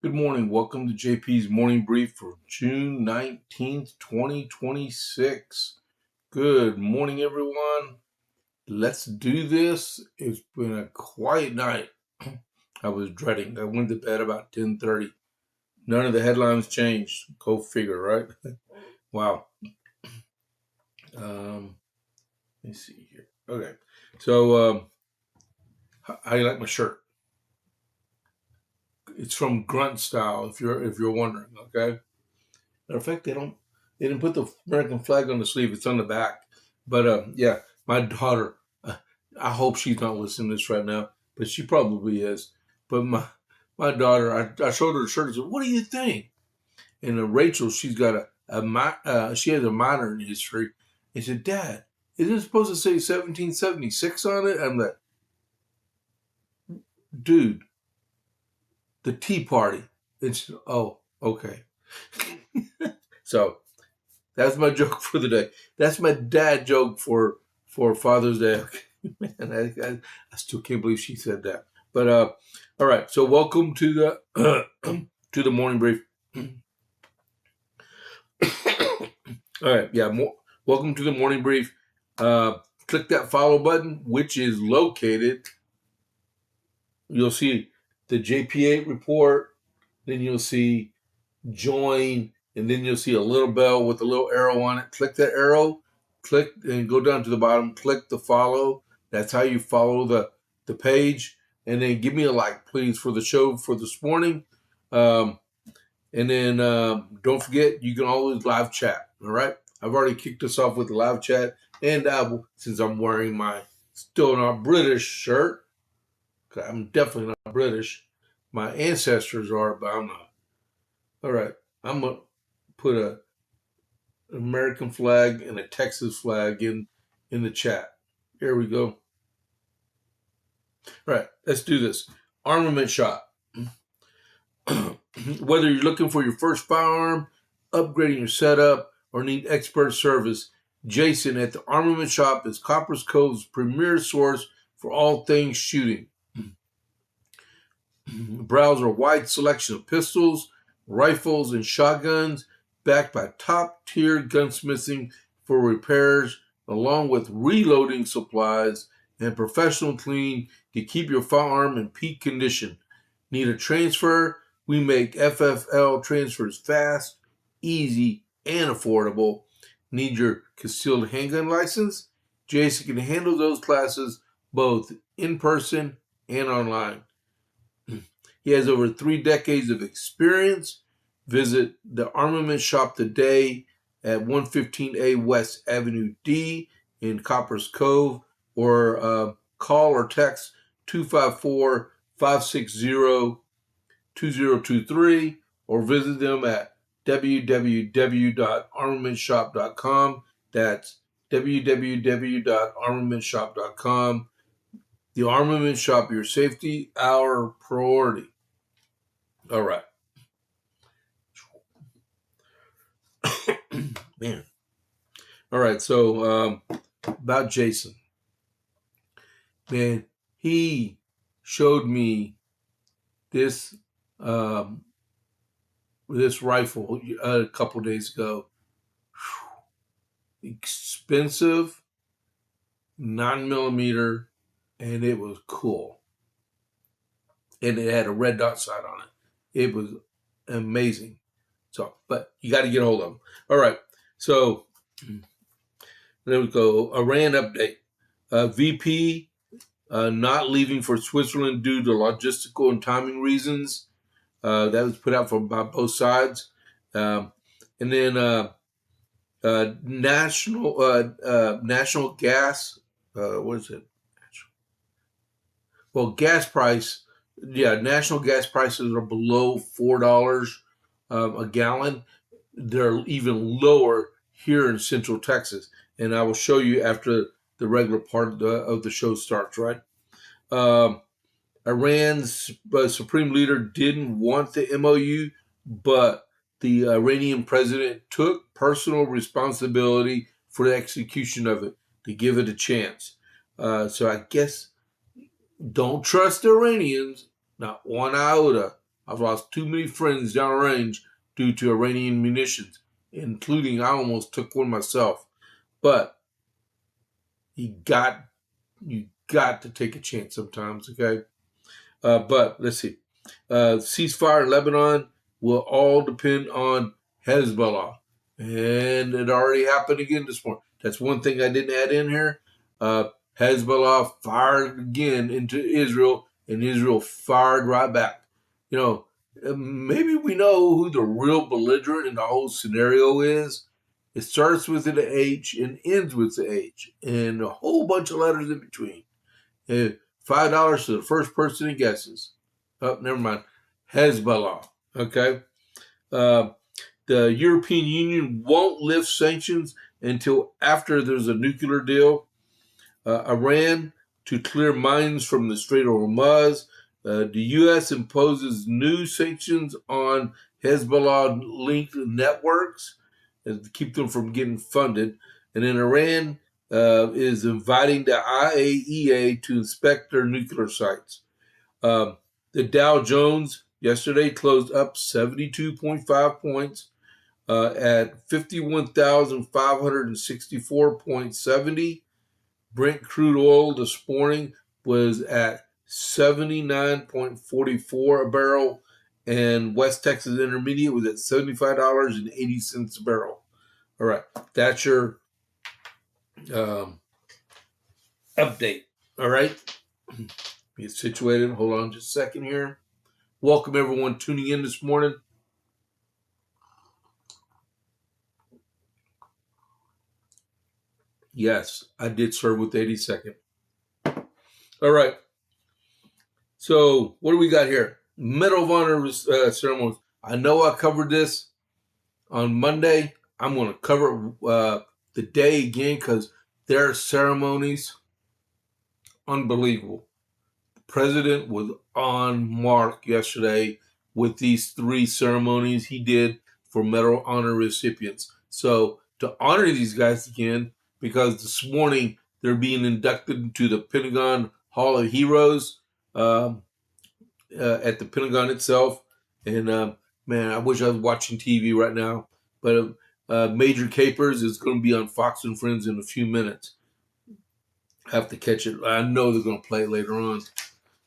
Good morning. Welcome to JP's Morning Brief for June 19th, 2026. Good morning, everyone. Let's do this. It's been a quiet night. I was dreading. I went to bed about 10:30. None of the headlines changed. Go figure, right? Wow. Let me see here. Okay. So, how do you like my shirt? It's from Grunt Style, if you're wondering, okay? Matter of fact, they didn't put the American flag on the sleeve. It's on the back. But yeah, my daughter. I hope she's not listening to this right now, but she probably is. But my daughter, I showed her the shirt. I said, "What do you think?" And Rachel, she's got she has a minor in history. And she said, "Dad, isn't it supposed to say 1776 on it?" I'm like, "Dude, the Tea Party." It's oh, okay. So that's my joke for the day. That's my dad joke for Father's Day. Man, I still can't believe she said that. But all right. So welcome to the to the morning brief. All right. Yeah. Welcome to the morning brief. Click that follow button, which is located. You'll see the JP8 report. Then you'll see join, and then you'll see a little bell with a little arrow on it. Click that arrow, click and go down to the bottom, click the follow. That's how you follow the page. And then give me a like, please, for the show for this morning. And then don't forget, you can always live chat. All right. I've already kicked us off with the live chat. And since I'm wearing my still not British shirt, 'cause I'm definitely not British. My ancestors are, but I'm not. All right. I'm going to put an American flag and a Texas flag in the chat. Here we go. All right, let's do this. Armament shop. Whether you're looking for your first firearm, upgrading your setup, or need expert service, Jason at the Armament Shop is Copper's Cove's premier source for all things shooting. Browse a wide selection of pistols, rifles, and shotguns backed by top-tier gunsmithing for repairs, along with reloading supplies and professional cleaning to keep your firearm in peak condition. Need a transfer? We make FFL transfers fast, easy, and affordable. Need your concealed handgun license? Jason can handle those classes both in person and online. He has over 3 decades of experience. Visit the Armament Shop today at 115A West Avenue D in Coppers Cove, or call or text 254 560 2023, or visit them at www.armamentshop.com. That's www.armamentshop.com. The Armament Shop, your safety, our priority. All right. Man. All right. So about Jason. Man, he showed me this this rifle a couple days ago. Expensive, 9mm, and it was cool. And it had a red dot sight on it. It was amazing. So, but you got to get a hold of them. All right. So there we go. Iran update. VP not leaving for Switzerland due to logistical and timing reasons. That was put out by both sides. And then national gas. What is it? Well, gas price. Yeah, national gas prices are below $4 a gallon. They're even lower here in Central Texas, and I will show you after the regular part of the show starts. Right. Iran's supreme leader didn't want the MOU, but the Iranian president took personal responsibility for the execution of it to give it a chance. So I guess don't trust the Iranians, not one iota. I've lost too many friends downrange due to Iranian munitions, including I almost took one myself. But you got to take a chance sometimes, okay? But let's see. Ceasefire in Lebanon will all depend on Hezbollah. And it already happened again this morning. That's one thing I didn't add in here. Hezbollah fired again into Israel, and Israel fired right back. You know, maybe we know who the real belligerent in the whole scenario is. It starts with an H and ends with the H, and a whole bunch of letters in between. $5 to the first person who guesses. Oh, never mind. Hezbollah. Okay. The European Union won't lift sanctions until after there's a nuclear deal. Iran to clear mines from the Strait of Hormuz. The U.S. imposes new sanctions on Hezbollah-linked networks to keep them from getting funded. And then Iran is inviting the IAEA to inspect their nuclear sites. The Dow Jones yesterday closed up 72.5 points at 51,564.70. Brent crude oil this morning was at 79.44 a barrel, and West Texas Intermediate was at $75.80 a barrel. All right, that's your update. All right, get situated. Hold on just a second here. Welcome everyone tuning in this morning. Yes, I did serve with 82nd. All right. So what do we got here? Medal of Honor ceremonies. I know I covered this on Monday. I'm going to cover the day again because their ceremonies, unbelievable. The president was on mark yesterday with these 3 ceremonies he did for Medal of Honor recipients. So to honor these guys again, because this morning they're being inducted into the Pentagon Hall of Heroes at the Pentagon itself. And man, I wish I was watching TV right now. But Major Capers is going to be on Fox and Friends in a few minutes. I have to catch it. I know they're going to play it later on.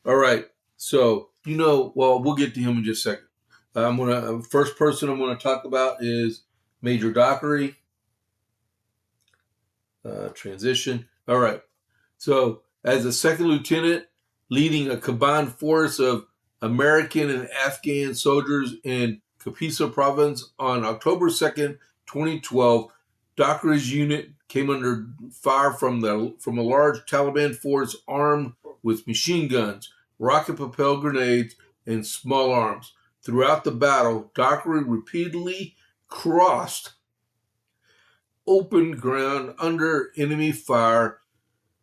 All right. So, well, we'll get to him in just a second. First person I'm going to talk about is Major Dockery. Transition. All right. So, as a second lieutenant leading a combined force of American and Afghan soldiers in Kapisa province on October 2nd, 2012, Dockery's unit came under fire from a large Taliban force armed with machine guns, rocket-propelled grenades, and small arms. Throughout the battle, Dockery repeatedly crossed open ground under enemy fire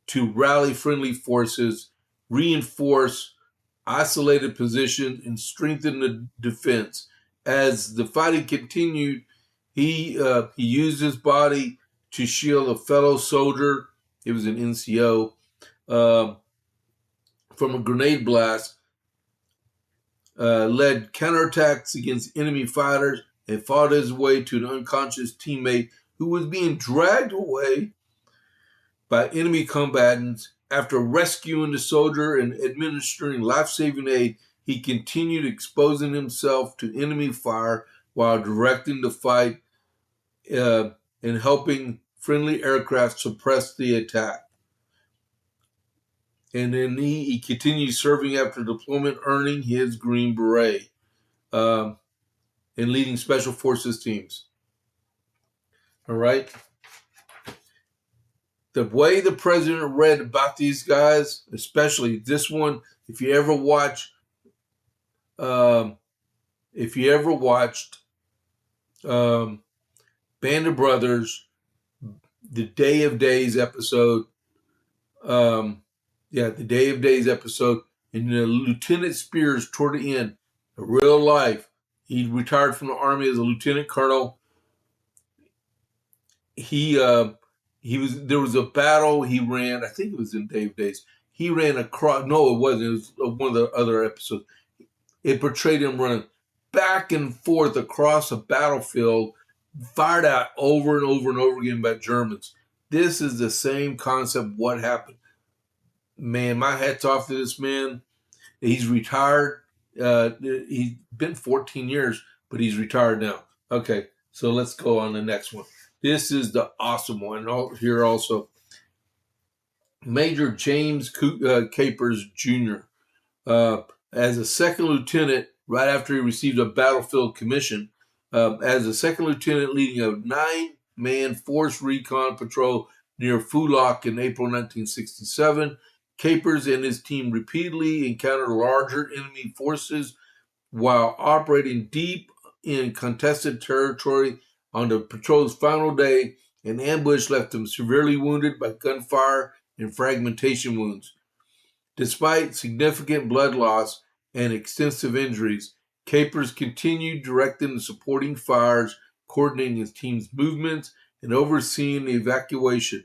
to rally friendly forces, reinforce isolated positions, and strengthen the defense. As the fighting continued, he used his body to shield a fellow soldier. It was an NCO from a grenade blast. Led counterattacks against enemy fighters and fought his way to an unconscious teammate who was being dragged away by enemy combatants. After rescuing the soldier and administering life-saving aid, he continued exposing himself to enemy fire while directing the fight and helping friendly aircraft suppress the attack. And then he continued serving after deployment, earning his Green Beret and leading Special Forces teams. All right. The way the president read about these guys, especially this one, if you ever watched Band of Brothers, the Day of Days episode, the Day of Days episode, and Lieutenant Spears toward the end, in real life, he retired from the Army as a lieutenant colonel. There was a battle he ran. I think it was in Day of Days. He ran across. No, it wasn't. It was one of the other episodes. It portrayed him running back and forth across a battlefield, fired out over and over and over again by Germans. This is the same concept. What happened? Man, my hat's off to this man. He's retired. He's been 14 years, but he's retired now. Okay, so let's go on the next one. This is the awesome one here also. Major James Capers Jr. As a second lieutenant, right after he received a battlefield commission, as a second lieutenant leading a 9-man force recon patrol near Fulak in April 1967, Capers and his team repeatedly encountered larger enemy forces while operating deep in contested territory. On the patrol's final day, an ambush left them severely wounded by gunfire and fragmentation wounds. Despite significant blood loss and extensive injuries, Capers continued directing and supporting fires, coordinating his team's movements, and overseeing the evacuation.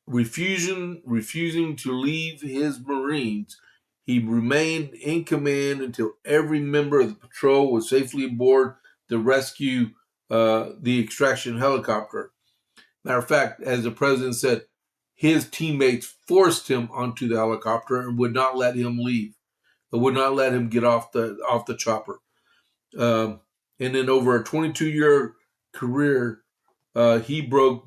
Refusing to leave his Marines, he remained in command until every member of the patrol was safely aboard the extraction helicopter. Matter of fact, as the president said, his teammates forced him onto the helicopter and would not let him leave. They would not let him get off the chopper. And then over a 22-year career, he broke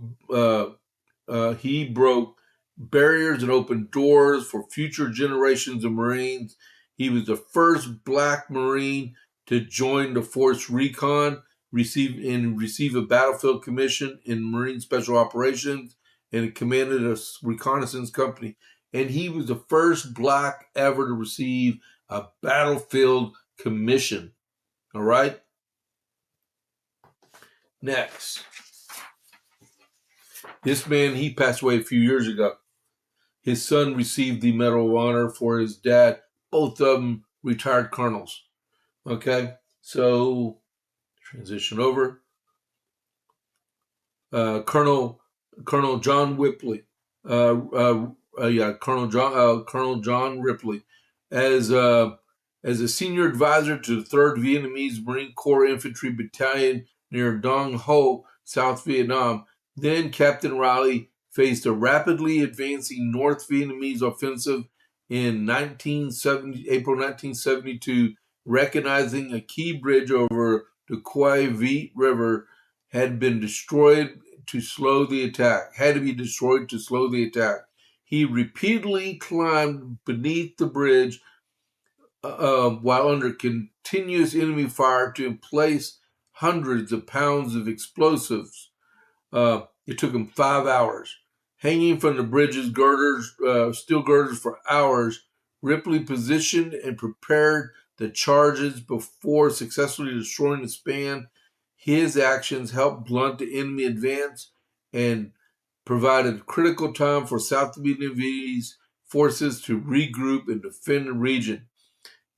barriers and opened doors for future generations of Marines. He was the first Black Marine to join the Force Recon, receive a battlefield commission in Marine Special Operations, and commanded a reconnaissance company. And he was the first Black ever to receive a battlefield commission. All right? Next. This man, he passed away a few years ago. His son received the Medal of Honor for his dad. Both of them retired colonels. Okay? So, transition over. Colonel John Ripley. Colonel John Ripley. As a senior advisor to the 3rd Vietnamese Marine Corps Infantry Battalion near Dong Ho, South Vietnam, then Captain Riley faced a rapidly advancing North Vietnamese offensive in April 1972, recognizing a key bridge over the Quai Viet River had been destroyed to slow the attack. He repeatedly climbed beneath the bridge while under continuous enemy fire to emplace hundreds of pounds of explosives. It took him 5 hours. Hanging from the bridge's steel girders for hours, Ripley positioned and prepared the charges before successfully destroying the span. His actions helped blunt the enemy advance and provided critical time for South Vietnamese forces to regroup and defend the region.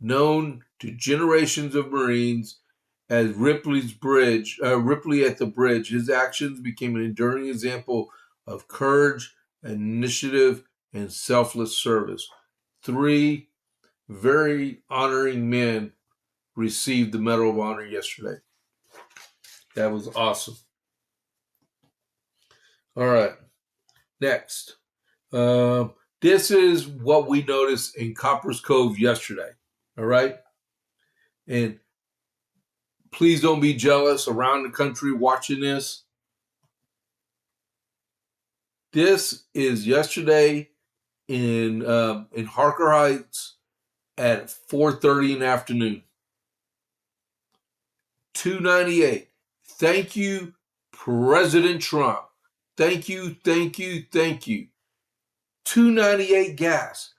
Known to generations of Marines as Ripley at the Bridge, his actions became an enduring example of courage, initiative, and selfless service. 3 very honoring men received the Medal of Honor yesterday. That was awesome. All right. Next. This is what we noticed in Copper's Cove yesterday. All right. And please don't be jealous around the country watching this. This is yesterday in Harker Heights at 4:30 in the afternoon. 298. Thank you, President Trump. Thank you. 298 gas.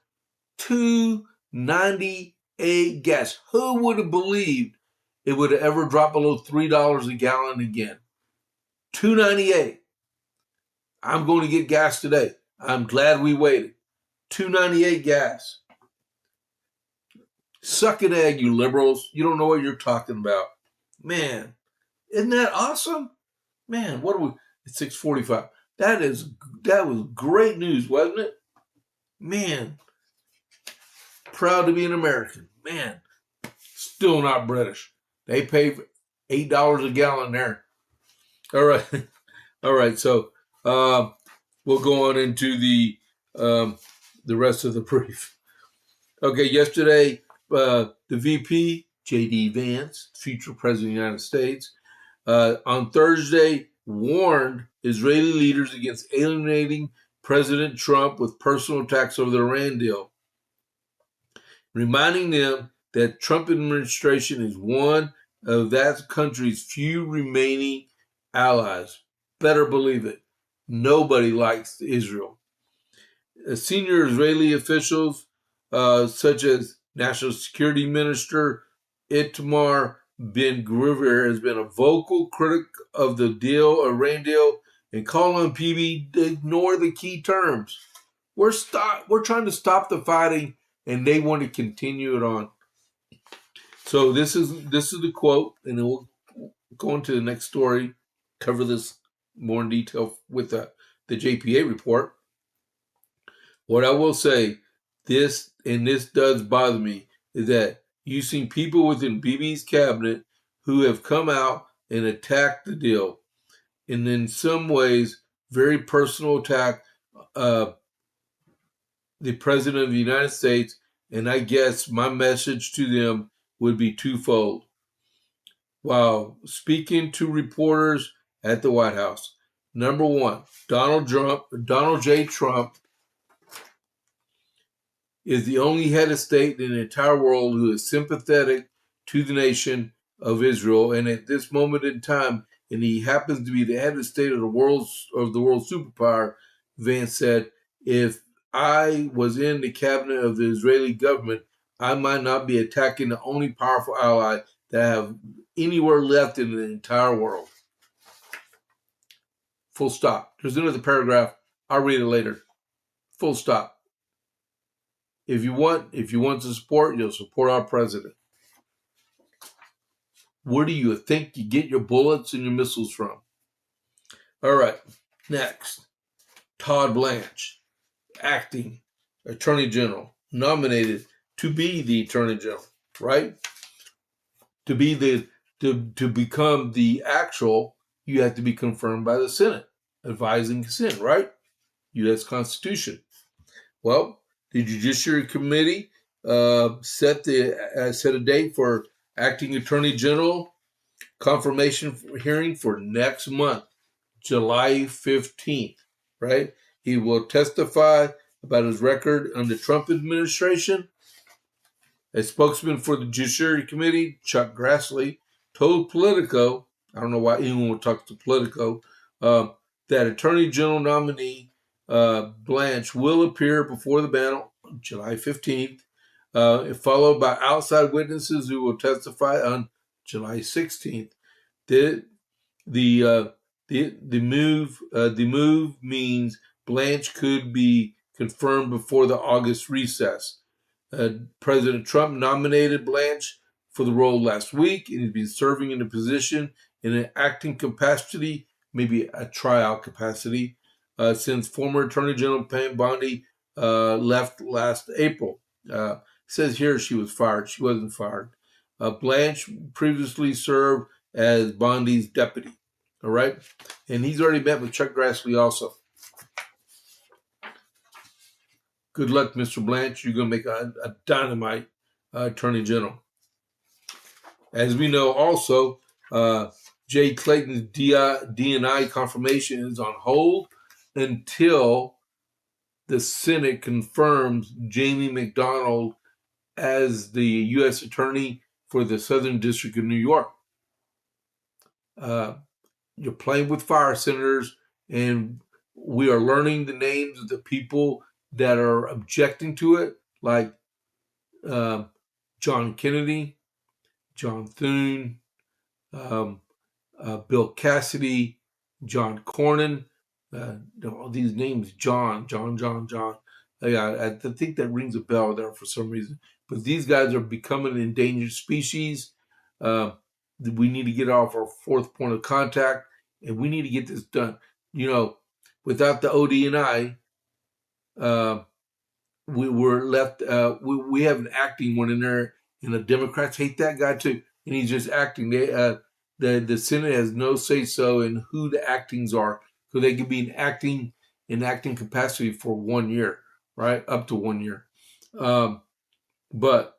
298 gas. Who would have believed it would have ever dropped below $3 a gallon again? 298. I'm going to get gas today. I'm glad we waited. 298 gas. Suck an egg, you liberals. You don't know what you're talking about. Man, isn't that awesome? Man, what are we? It's 6:45. That was great news, wasn't it? Man, proud to be an American. Man, Still not British. They pay $8 a gallon there. All right. All right. So we'll go on into the rest of the brief. Okay. Yesterday, the VP, J.D. Vance, future president of the United States, on Thursday warned Israeli leaders against alienating President Trump with personal attacks over the Iran deal, reminding them that Trump administration is one of that country's few remaining allies. Better believe it. Nobody likes Israel. Senior Israeli officials, such as National Security Minister Itamar Ben-Gvir, has been a vocal critic of the Iran deal, and called on PB to ignore the key terms. We're trying to stop the fighting, and they want to continue it on. So this is the quote, and then we'll go into the next story, cover this more in detail with the JPA report. What I will say, this does bother me, is that you've seen people within Bibi's cabinet who have come out and attacked the deal, and in some ways, very personal attack the President of the United States, and I guess my message to them would be twofold. While speaking to reporters at the White House, number one, Donald J. Trump is the only head of state in the entire world who is sympathetic to the nation of Israel, and at this moment in time, and he happens to be the head of state of the world superpower. Vance said, "If I was in the cabinet of the Israeli government, I might not be attacking the only powerful ally that I have anywhere left in the entire world." Full stop. There's another paragraph. I'll read it later. Full stop. If you want to support, you'll support our president. Where do you think you get your bullets and your missiles from? All right. Next, Todd Blanche, acting Attorney General, nominated to be the Attorney General, right? To become the actual, you have to be confirmed by the Senate, advising consent, right? U.S. Constitution. Well, the Judiciary Committee set a date for acting Attorney General confirmation hearing for next month, July 15th, right? He will testify about his record under the Trump administration. A spokesman for the Judiciary Committee, Chuck Grassley, told Politico, I don't know why anyone would talk to Politico, that Attorney General nominee Blanche will appear before the panel on July 15th, followed by outside witnesses who will testify on July 16th. The move means Blanche could be confirmed before the August recess. President Trump nominated Blanche for the role last week, and he's been serving in the position in an acting capacity, maybe a tryout capacity, since former Attorney General Pam Bondi left last April. It says here she was fired. She wasn't fired. Blanche previously served as Bondi's deputy. All right? And he's already met with Chuck Grassley also. Good luck, Mr. Blanche. You're going to make a dynamite Attorney General. As we know also, Jay Clayton's DNI confirmation is on hold until the Senate confirms Jamie McDonald as the U.S. Attorney for the Southern District of New York. You're playing with fire, senators, and we are learning the names of the people that are objecting to it, like John Kennedy, John Thune, Bill Cassidy, John Cornyn. All these names, John. I think that rings a bell there for some reason. But these guys are becoming an endangered species. We need to get off our fourth point of contact, and we need to get this done. Without the ODNI, we were left. We have an acting one in there, and the Democrats hate that guy too. And he's just acting. The Senate has no say so in who the actings are, so they could be in acting capacity for 1 year, right, up to 1 year. But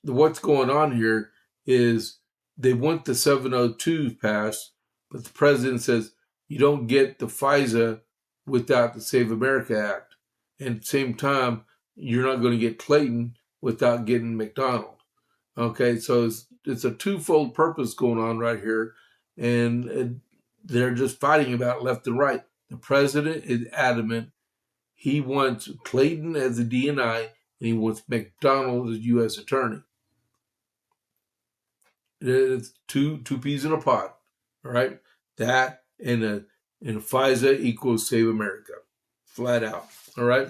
what's going on here is they want the 702 passed, but the president says you don't get the FISA without the Save America Act. And at the same time, you're not going to get Clayton without getting McDonald. Okay, so it's a twofold purpose going on right here, and they're just fighting about left and right. The president is adamant. He wants Clayton as a DNI, and he wants McDonald as U.S. attorney. It's two peas in a pot, all right? That and FISA equals Save America, flat out, all right?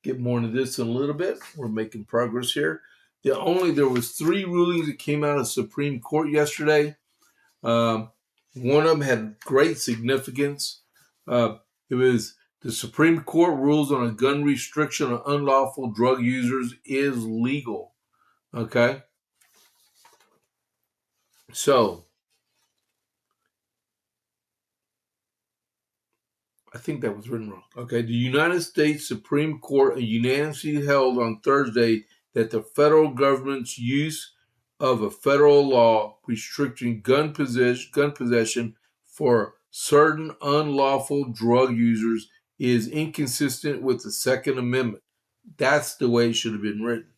Get more into this in a little bit. We're making progress here. There was 3 rulings that came out of the Supreme Court yesterday. One of them had great significance. It was the Supreme Court rules on a gun restriction on unlawful drug users is legal. Okay? So, I think that was written wrong. Okay, the United States Supreme Court unanimously held on Thursday that the federal government's use of a federal law restricting gun possession for certain unlawful drug users is inconsistent with the Second Amendment. That's the way it should have been written.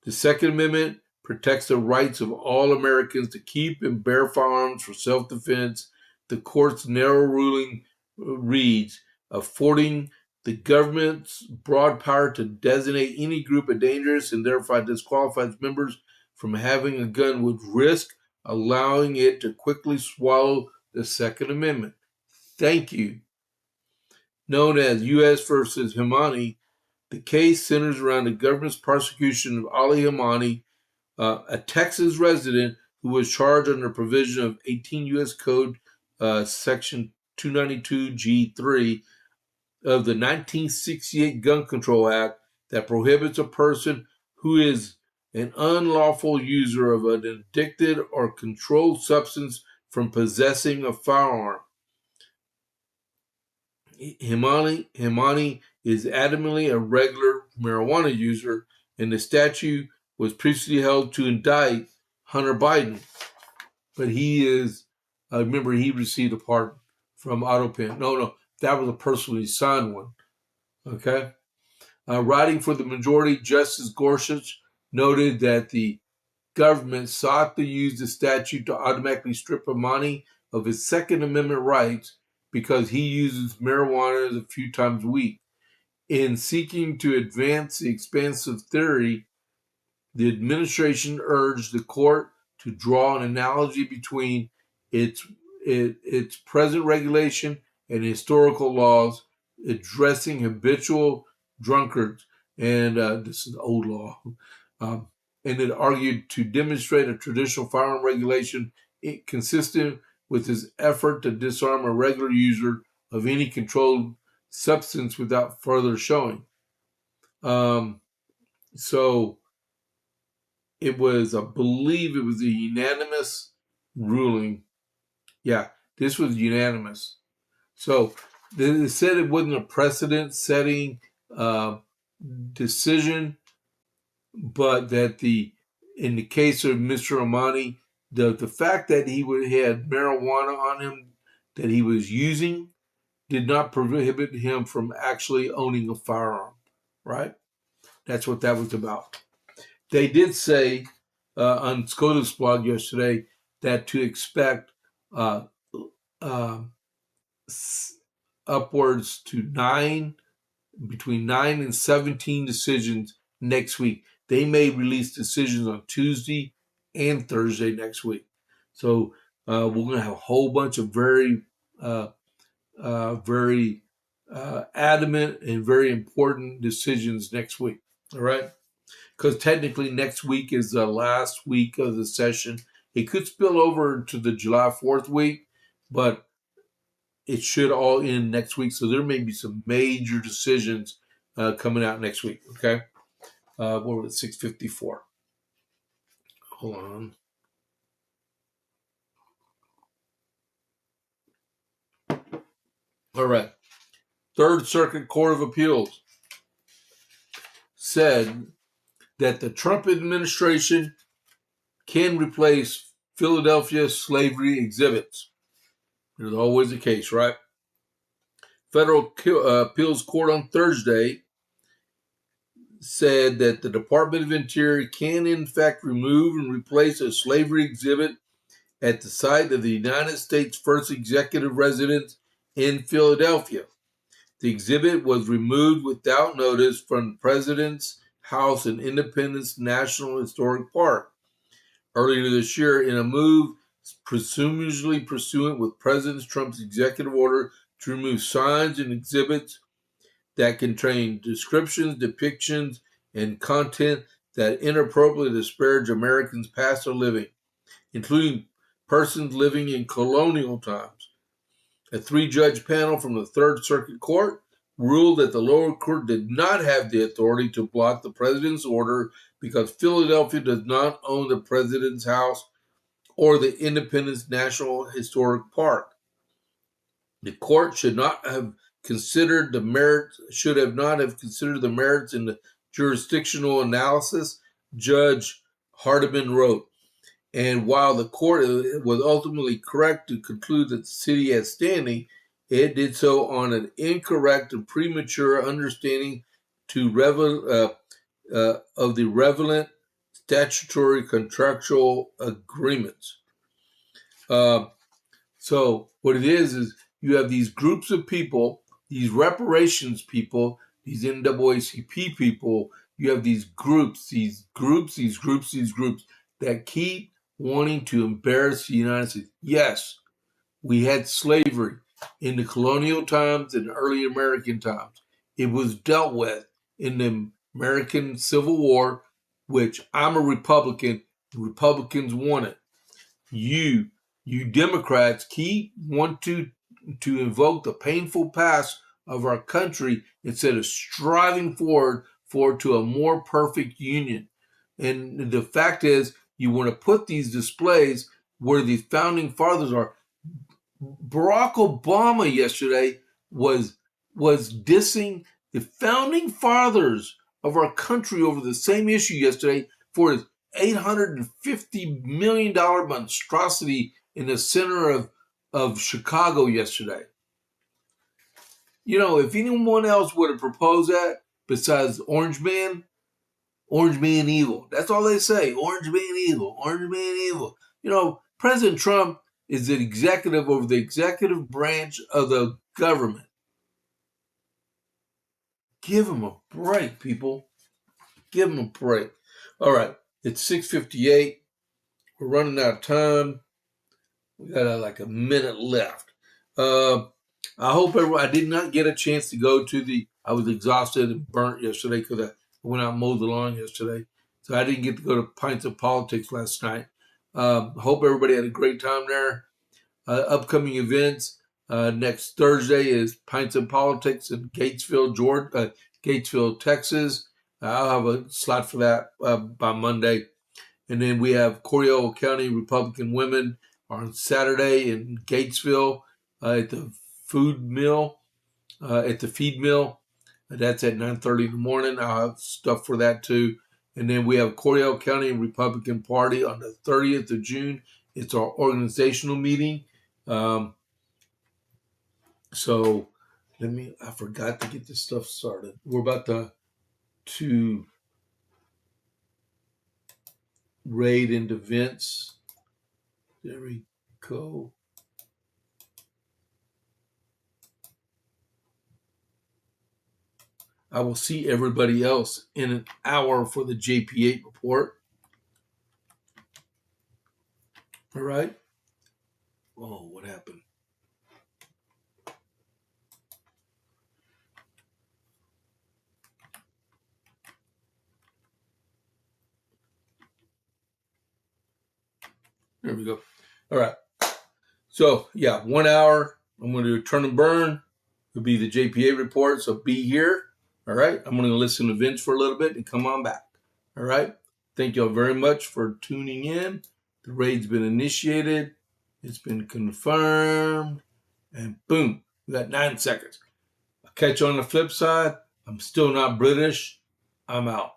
The Second Amendment protects the rights of all Americans to keep and bear firearms for self-defense. The court's narrow ruling reads, affording the government's broad power to designate any group as dangerous and therefore disqualifies members from having a gun would risk allowing it to quickly swallow the Second Amendment. Thank you. Known as U.S. versus Himani, the case centers around the government's prosecution of Ali Himani, a Texas resident who was charged under provision of 18 U.S. Code Section 292G3 of the 1968 Gun Control Act that prohibits a person who is an unlawful user of an addicted or controlled substance from possessing a firearm. Himani is adamantly a regular marijuana user, and the statute was previously held to indict Hunter Biden. But remember, he received a pardon from Autopen. No, that was a personally signed one. Okay? Writing for the majority, Justice Gorsuch noted that the government sought to use the statute to automatically strip Himani of his Second Amendment rights because he uses marijuana a few times a week. In seeking to advance the expansive theory, the administration urged the court to draw an analogy between its present regulation and historical laws addressing habitual drunkards, and this is an old law. And it argued to demonstrate a traditional firearm regulation consistent with his effort to disarm a regular user of any controlled substance without further showing. So it was, I believe it was a unanimous ruling. Yeah, this was unanimous. So they said it wasn't a precedent-setting decision, but that in the case of Mr. Himani, the fact that he had marijuana on him that he was using did not prohibit him from actually owning a firearm, right? That's what that was about. They did say on SCOTUS blog yesterday that to expect upwards to between 9 and 17 decisions next week. They may release decisions on Tuesday and Thursday next week. So we're going to have a whole bunch of very adamant and very important decisions next week. All right? Because technically next week is the last week of the session. It could spill over to the July 4th week, but it should all end next week. So there may be some major decisions coming out next week. Okay, what was it? 6:54. Hold on. All right. Third Circuit Court of Appeals said that the Trump administration can replace Philadelphia slavery exhibits. There's always the case, right? Federal Appeals Court on Thursday said that the Department of Interior can, in fact, remove and replace a slavery exhibit at the site of the United States' first executive residence in Philadelphia. The exhibit was removed without notice from the President's house in Independence National Historic Park earlier this year in a move presumably pursuant with President Trump's executive order to remove signs and exhibits that contain descriptions, depictions, and content that inappropriately disparage Americans past or living, including persons living in colonial times. A three-judge panel from the Third Circuit Court ruled that the lower court did not have the authority to block the president's order because Philadelphia does not own the president's house or the Independence National Historic Park. The court should not have considered the merits in the jurisdictional analysis, Judge Hardiman wrote. And while the court was ultimately correct to conclude that the city had standing, it did so on an incorrect and premature understanding of the relevant statutory contractual agreements. So what it is you have these groups of people, these reparations people, these NAACP people. You have these groups that keep wanting to embarrass the United States. Yes, we had slavery in the colonial times and early American times. It was dealt with in the American Civil War, which I'm a Republican. The Republicans won it. You Democrats want to invoke the painful past of our country instead of striving forward to a more perfect union. And the fact is, you want to put these displays where the founding fathers are. Barack Obama yesterday was dissing the founding fathers of our country over the same issue yesterday for his $850 million monstrosity in the center of Chicago yesterday. You know, if anyone else would have proposed that besides Orange Man evil. That's all they say. Orange Man evil. Orange Man evil. You know, President Trump is the executive over the executive branch of the government. Give him a break, people. Give him a break. All right. It's 6:58. We're running out of time. We got like a minute left. I hope I did not get a chance to go to I was exhausted and burnt yesterday because I went out and mowed the lawn yesterday. So I didn't get to go to Pints of Politics last night. Hope everybody had a great time there. Upcoming events. Next Thursday is Pints of Politics in Gatesville, Texas. I'll have a slot for that by Monday. And then we have Coryell County Republican Women on Saturday in Gatesville at the feed mill. That's at 9:30 in the morning. I'll have stuff for that too. And then we have Coryell County Republican Party on the 30th of June. It's our organizational meeting. So I forgot to get this stuff started. We're about to raid into Vince. There we go. I will see everybody else in an hour for the JP8 report. All right. Oh, what happened? There we go. All right. So, yeah, 1 hour. I'm going to turn and burn. It'll be the JPA report. So be here. All right. I'm going to listen to Vince for a little bit and come on back. All right. Thank y'all very much for tuning in. The raid's been initiated. It's been confirmed. And boom, we got 9 seconds. I'll catch you on the flip side. I'm still not British. I'm out.